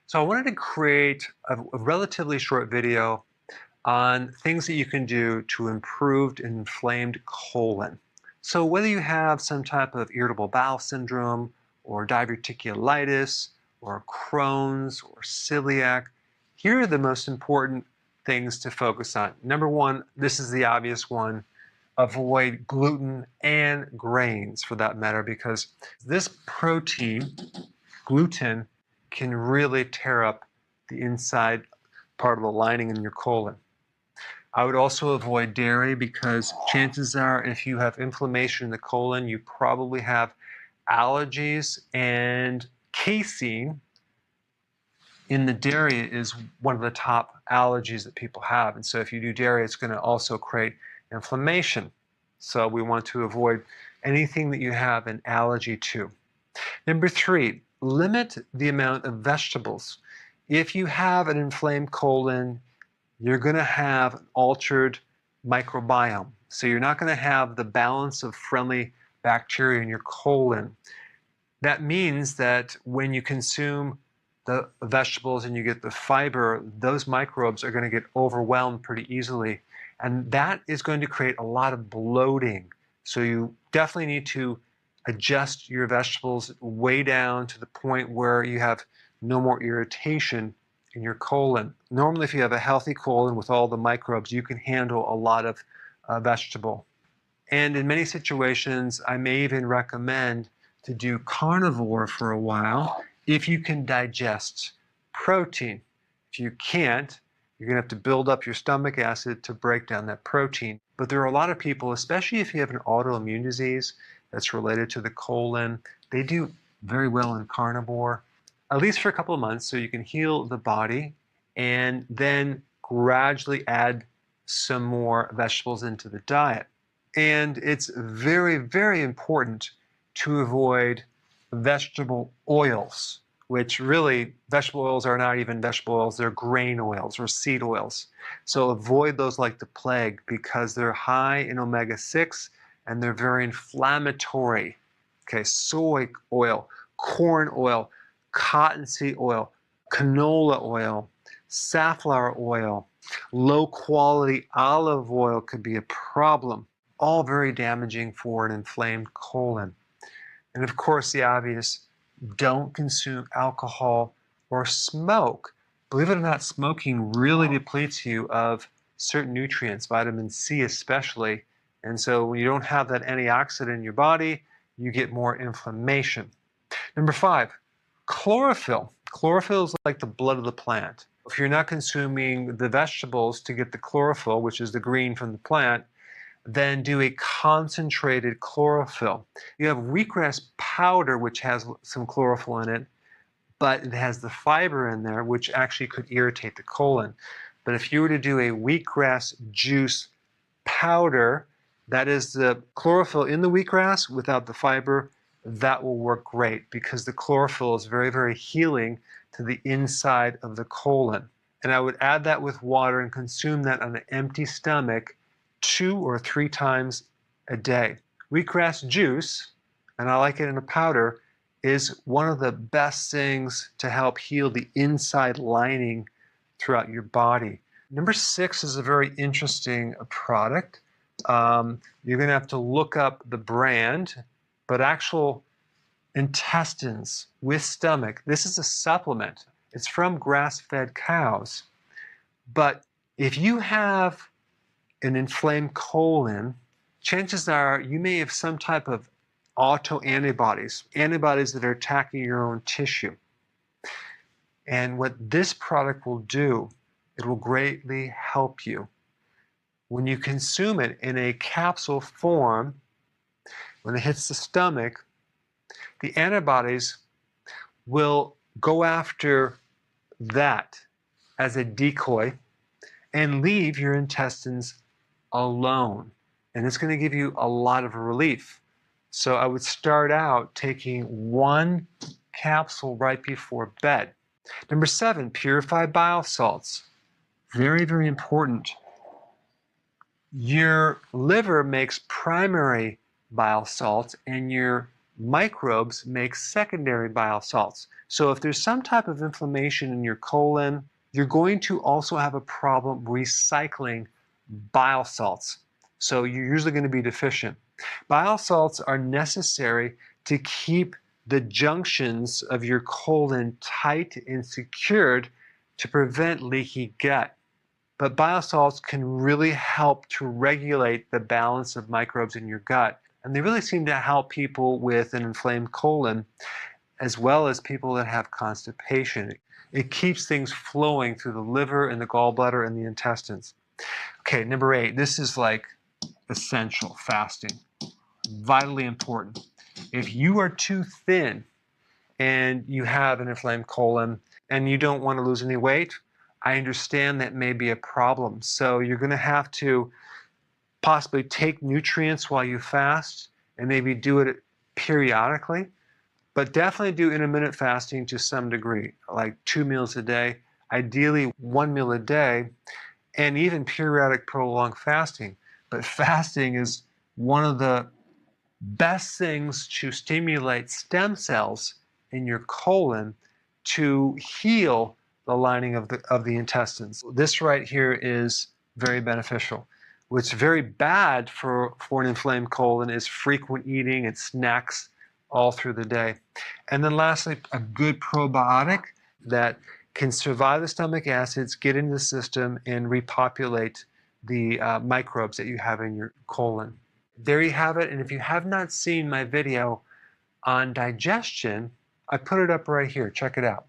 So I wanted to create a relatively short video on things that you can do to improve an inflamed colon. So whether you have some type of irritable bowel syndrome or diverticulitis or Crohn's or celiac, here are the most important things to focus on. Number one, this is the obvious one. Avoid gluten and grains for that matter, because this protein, gluten, can really tear up the inside part of the lining in your colon. I would also avoid dairy because chances are if you have inflammation in the colon, you probably have allergies, and casein in the dairy is one of the top allergies that people have. And so if you do dairy, it's going to also create inflammation. So we want to avoid anything that you have an allergy to. Number three, limit the amount of vegetables. If you have an inflamed colon, you're going to have an altered microbiome. So you're not going to have the balance of friendly bacteria in your colon. That means that when you consume the vegetables and you get the fiber, those microbes are going to get overwhelmed pretty easily. And that is going to create a lot of bloating. So you definitely need to adjust your vegetables way down to the point where you have no more irritation in your colon. Normally, if you have a healthy colon with all the microbes, you can handle a lot of vegetable. And in many situations, I may even recommend to do carnivore for a while if you can digest protein. If you can't, you're going to have to build up your stomach acid to break down that protein. But there are a lot of people, especially if you have an autoimmune disease that's related to the colon, they do very well in carnivore, at least for a couple of months, so you can heal the body and then gradually add some more vegetables into the diet. And it's very, very important to avoid vegetable oils, which really, vegetable oils are not even vegetable oils, they're grain oils or seed oils. So avoid those like the plague because they're high in omega-6 and they're very inflammatory. Okay, soy oil, corn oil, cottonseed oil, canola oil, safflower oil, low quality olive oil could be a problem. All very damaging for an inflamed colon. And of course, the obvious, don't consume alcohol or smoke. Believe it or not, smoking really depletes you of certain nutrients, vitamin C especially. And so when you don't have that antioxidant in your body, you get more inflammation. Number five, chlorophyll. Chlorophyll is like the blood of the plant. If you're not consuming the vegetables to get the chlorophyll, which is the green from the plant, then do a concentrated chlorophyll. You have wheatgrass powder, which has some chlorophyll in it, but it has the fiber in there, which actually could irritate the colon. But if you were to do a wheatgrass juice powder, that is the chlorophyll in the wheatgrass without the fiber, that will work great because the chlorophyll is very, very healing to the inside of the colon. And I would add that with water and consume that on an empty stomach 2 or 3 times a day. Wheatgrass juice, and I like it in a powder, is one of the best things to help heal the inside lining throughout your body. Number 6 is a very interesting product. You're going to have to look up the brand, but actual intestines with stomach. This is a supplement. It's from grass-fed cows. But if you have an inflamed colon, chances are you may have some type of autoantibodies, antibodies that are attacking your own tissue. And what this product will do, it will greatly help you. When you consume it in a capsule form, when it hits the stomach, the antibodies will go after that as a decoy and leave your intestines alone. And it's going to give you a lot of relief. So I would start out taking 1 capsule right before bed. Number 7, purified bile salts. Very, very important. Your liver makes primary bile salts and your microbes make secondary bile salts. So if there's some type of inflammation in your colon, you're going to also have a problem recycling bile salts. So you're usually going to be deficient. Bile salts are necessary to keep the junctions of your colon tight and secured to prevent leaky gut. But bile salts can really help to regulate the balance of microbes in your gut. And they really seem to help people with an inflamed colon, as well as people that have constipation. It keeps things flowing through the liver and the gallbladder and the intestines. Okay, number 8, this is like essential, fasting. Vitally important. If you are too thin and you have an inflamed colon and you don't want to lose any weight, I understand that may be a problem. So you're going to have to possibly take nutrients while you fast and maybe do it periodically, but definitely do intermittent fasting to some degree, like 2 meals a day, ideally 1 meal a day, and even periodic prolonged fasting. But fasting is one of the best things to stimulate stem cells in your colon to heal the lining of the intestines. This right here is very beneficial. What's very bad for an inflamed colon is frequent eating and snacks all through the day. And then lastly, a good probiotic that can survive the stomach acids, get into the system, and repopulate the microbes that you have in your colon. There you have it. And if you have not seen my video on digestion, I put it up right here. Check it out.